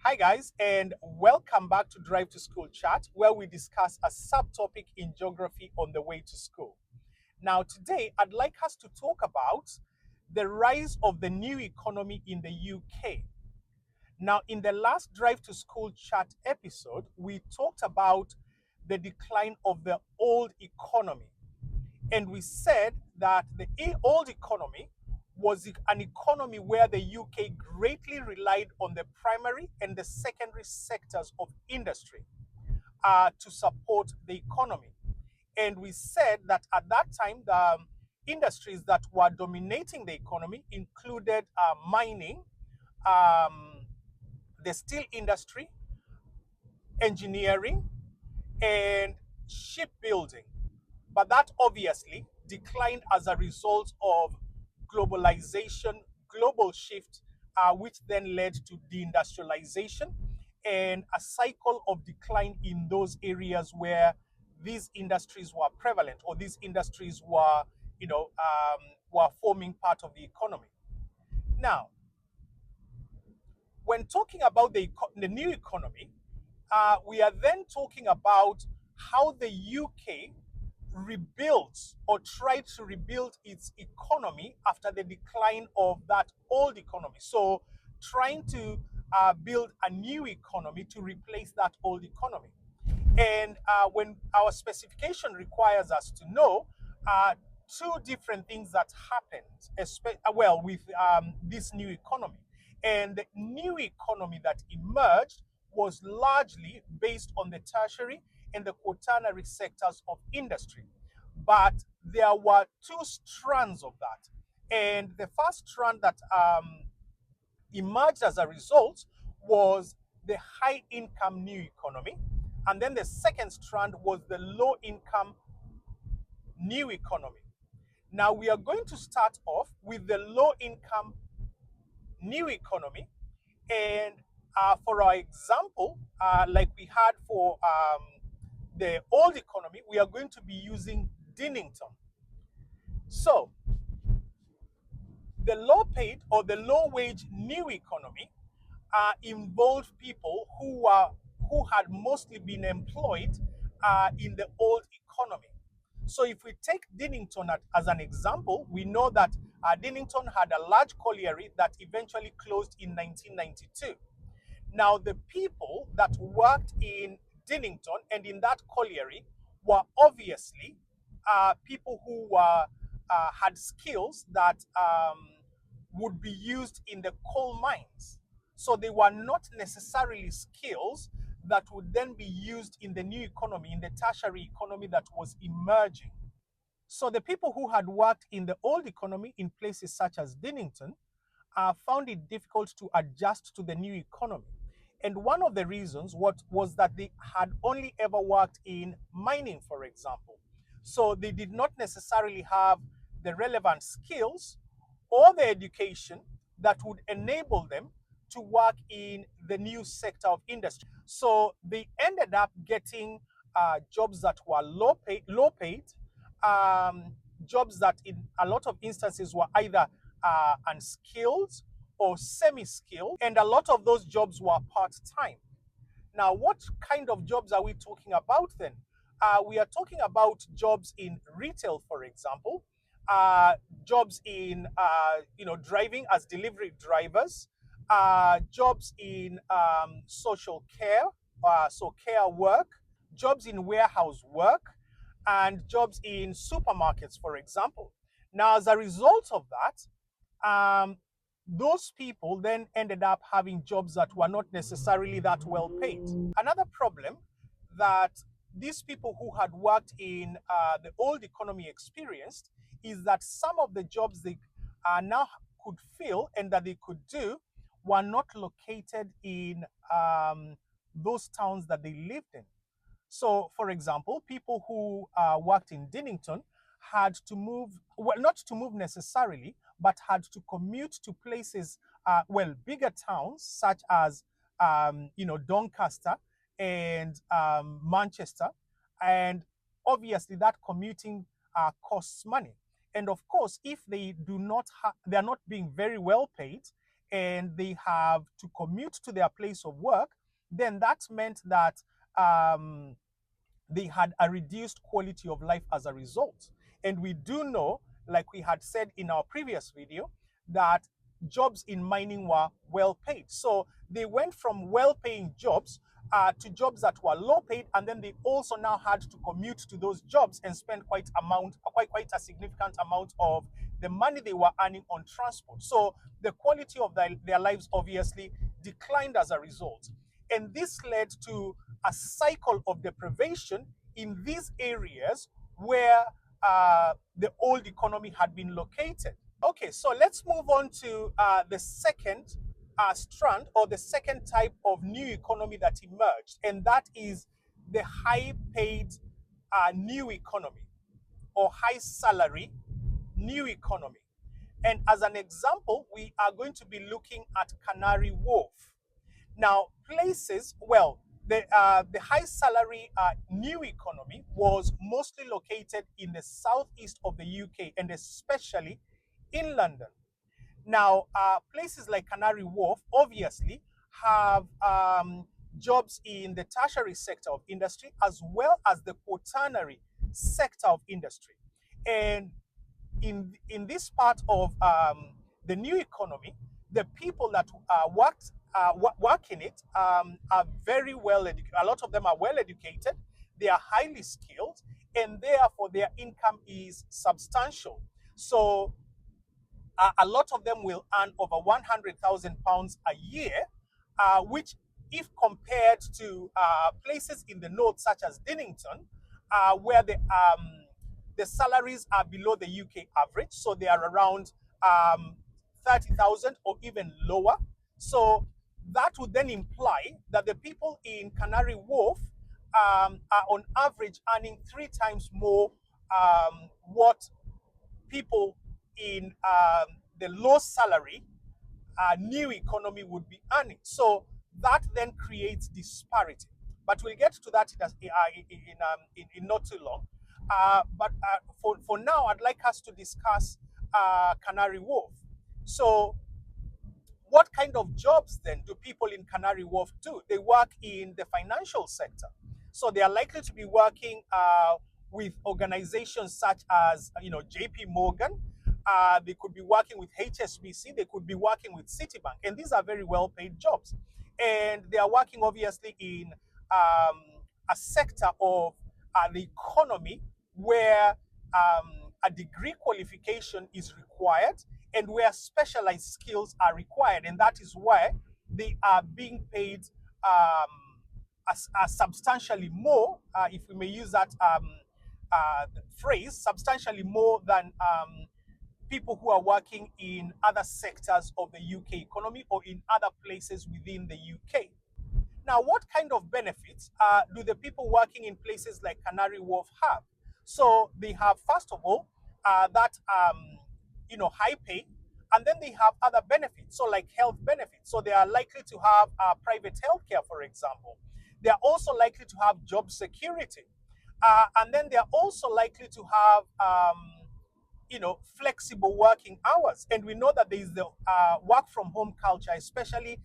Hi guys, and welcome back to Drive to School Chat, where we discuss a subtopic in geography on the way to school. Now, today I'd like us to talk about the rise of the new economy in the UK. Now, in the last Drive to School Chat episode, we talked about the decline of the old economy. And we said that the old economy was an economy where the UK greatly relied on the primary and the secondary sectors of industry to support the economy. And we said that at that time, the industries that were dominating the economy included mining, um, the steel industry, engineering, and shipbuilding. But that obviously declined as a result of globalization, global shift, which then led to deindustrialization and a cycle of decline in those areas where these industries were prevalent or these industries were, were forming part of the economy. Now, when talking about the new economy, we are then talking about how the UK rebuilt or tried to rebuild its economy after the decline of that old economy. So, trying to build a new economy to replace that old economy. And when our specification requires us to know two different things that happened, with this new economy. And the new economy that emerged was largely based on the tertiary and the quaternary sectors of industry. But there were two strands of that. And the first strand that emerged as a result was the high income new economy. And then the second strand was the low income new economy. Now we are going to start off with the low income new economy. And for our example, like we had for the old economy, we are going to be using Dinnington. So the low paid or the low wage new economy involved people who had mostly been employed in the old economy. So if we take Dinnington as an example, we know that Dinnington had a large colliery that eventually closed in 1992. Now, the people that worked in Dinnington and in that colliery were obviously people who had skills that would be used in the coal mines. So they were not necessarily skills that would then be used in the new economy, in the tertiary economy that was emerging. So the people who had worked in the old economy in places such as Dinnington found it difficult to adjust to the new economy. And one of the reasons was that they had only ever worked in mining, for example. So they did not necessarily have the relevant skills or the education that would enable them to work in the new sector of industry. So they ended up getting jobs that were low paid, jobs that in a lot of instances were either unskilled or semi-skilled, and a lot of those jobs were part-time. Now, what kind of jobs are we talking about then? We are talking about jobs in retail, for example, jobs in driving as delivery drivers, jobs in social care, so care work, jobs in warehouse work, and jobs in supermarkets, for example. Now, as a result of that, those people then ended up having jobs that were not necessarily that well paid. Another problem that these people who had worked in the old economy experienced is that some of the jobs they now could fill and that they could do were not located in those towns that they lived in. So, for example, people who worked in Dinnington had to move, well, not to move necessarily, but had to commute to places, bigger towns such as, Doncaster and Manchester. And obviously that commuting costs money. And of course, if they do not, they are not being very well paid, and they have to commute to their place of work, then that meant that um, they had a reduced quality of life as a result. And we do know, like we had said in our previous video, that jobs in mining were well paid. So they went from well paying jobs to jobs that were low paid, and then they also now had to commute to those jobs and spend quite a significant amount of the money they were earning on transport. So the quality of their lives obviously declined as a result. And this led to a cycle of deprivation in these areas where the old economy had been located. Okay, so let's move on to the second strand, or the second type of new economy that emerged, and that is the high paid new economy, or high salary new economy. And as an example, we are going to be looking at Canary Wharf. Now, places, well, the high salary new economy was mostly located in the southeast of the UK, and especially in London. Now, places like Canary Wharf obviously have jobs in the tertiary sector of industry as well as the quaternary sector of industry. And in this part of the new economy, the people that work in it are very well educated. A lot of them are well educated. They are highly skilled, and therefore their income is substantial. So a lot of them will earn over £100,000 a year, which, if compared to places in the north, such as Dinnington, where the salaries are below the UK average, so they are around 30,000 or even lower. So that would then imply that the people in Canary Wharf are on average earning 3 times more what people in the low salary new economy would be earning. So that then creates disparity. But we'll get to that in not too long. For now, I'd like us to discuss Canary Wharf. So what kind of jobs then do people in Canary Wharf do? They work in the financial sector. So they are likely to be working with organizations such as, JP Morgan. They could be working with HSBC. They could be working with Citibank. And these are very well paid jobs. And they are working obviously in a sector of the economy where a degree qualification is required and where specialized skills are required. And that is why they are being paid substantially more, if we may use that phrase, substantially more than people who are working in other sectors of the UK economy or in other places within the UK. Now, what kind of benefits do the people working in places like Canary Wharf have? So they have, first of all, that high pay, and then they have other benefits, so like health benefits. So they are likely to have private healthcare, for example. They are also likely to have job security, and then they are also likely to have flexible working hours. And we know that there is the work from home culture, especially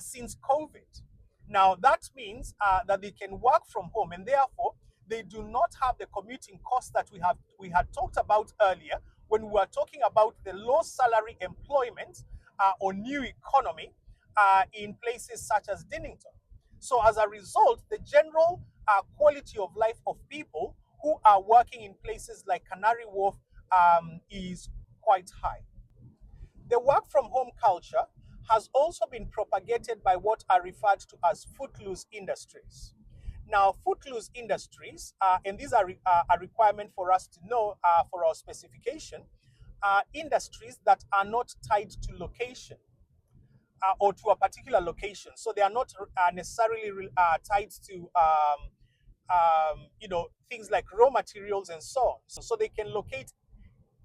since COVID. Now, that means that they can work from home, and therefore they do not have the commuting costs that we had talked about earlier when we were talking about the low salary employment or new economy in places such as Dinnington. So as a result, the general quality of life of people who are working in places like Canary Wharf is quite high. The work from home culture has also been propagated by what are referred to as footloose industries. Now, footloose industries, and these are a requirement for us to know for our specification, are industries that are not tied to location or to a particular location. So they are not necessarily tied to things like raw materials and so on. So they can locate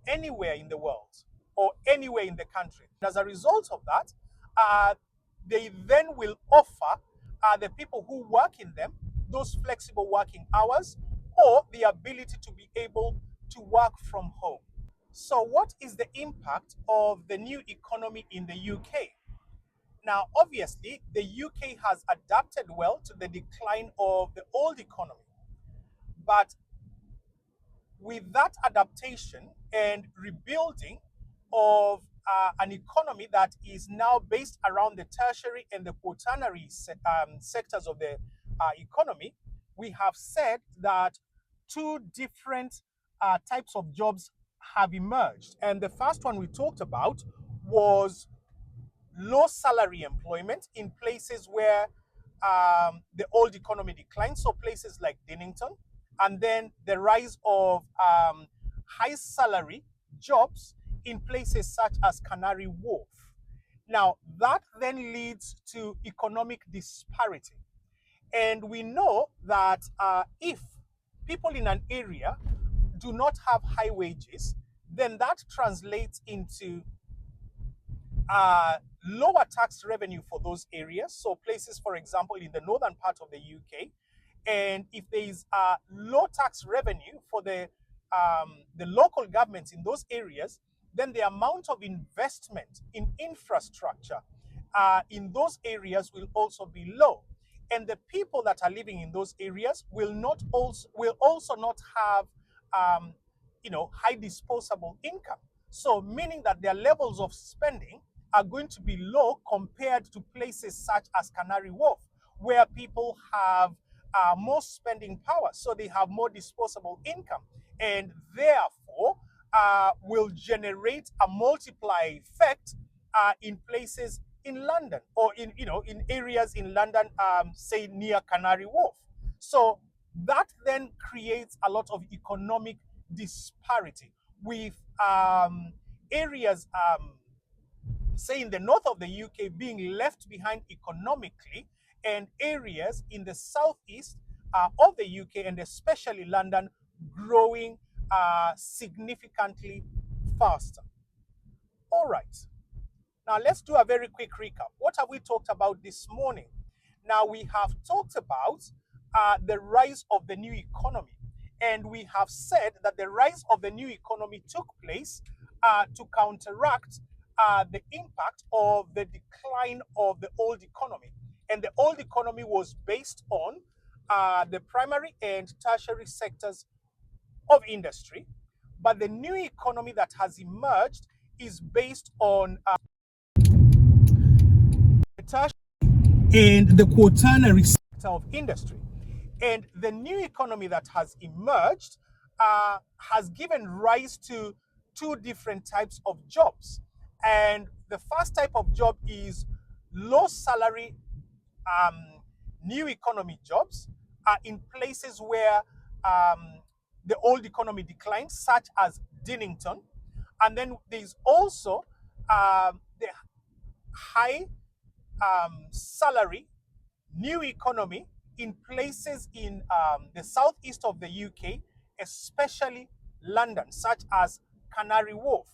anywhere in the world or anywhere in the country. As a result of that, they then will offer the people who work in them those flexible working hours or the ability to be able to work from home. So what is the impact of the new economy in the UK? Now, obviously, the UK has adapted well to the decline of the old economy. But with that adaptation and rebuilding of an economy that is now based around the tertiary and the quaternary sectors of the economy, we have said that two different types of jobs have emerged. And the first one we talked about was low salary employment in places where the old economy declined, so places like Dinnington, and then the rise of high salary jobs in places such as Canary Wharf. Now, that then leads to economic disparity. And we know that if people in an area do not have high wages, then that translates into uh, lower tax revenue for those areas. So places, for example, in the northern part of the UK, and if there is low tax revenue for the local governments in those areas, then the amount of investment in infrastructure in those areas will also be low, and the people that are living in those areas will also not have high disposable income. So meaning that their levels of spending are going to be low compared to places such as Canary Wharf, where people have more spending power, so they have more disposable income, and therefore will generate a multiplier effect in places in London, or in areas in London, say near Canary Wharf. So that then creates a lot of economic disparity, with areas say in the north of the UK being left behind economically, and areas in the southeast of the UK, and especially London, growing significantly faster. All right. Now let's do a very quick recap. What have we talked about this morning? Now we have talked about the rise of the new economy, and we have said that the rise of the new economy took place to counteract the impact of the decline of the old economy. And the old economy was based on the primary and tertiary sectors of industry, but the new economy that has emerged is based on the tertiary and the quaternary sector of industry. And the new economy that has emerged has given rise to two different types of jobs. And the first type of job is low salary new economy jobs in places where the old economy declined, such as Dinnington. And then there's also the high salary new economy in places in the southeast of the UK, especially London, such as Canary Wharf.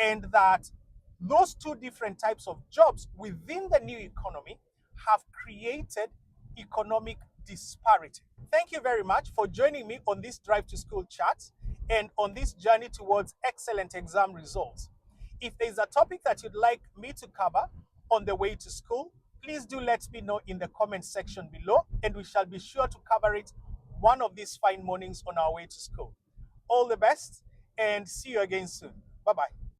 And that those two different types of jobs within the new economy have created economic disparity. Thank you very much for joining me on this Drive to School chat and on this journey towards excellent exam results. If there's a topic that you'd like me to cover on the way to school, please do let me know in the comment section below, and we shall be sure to cover it one of these fine mornings on our way to school. All the best, and see you again soon. Bye-bye.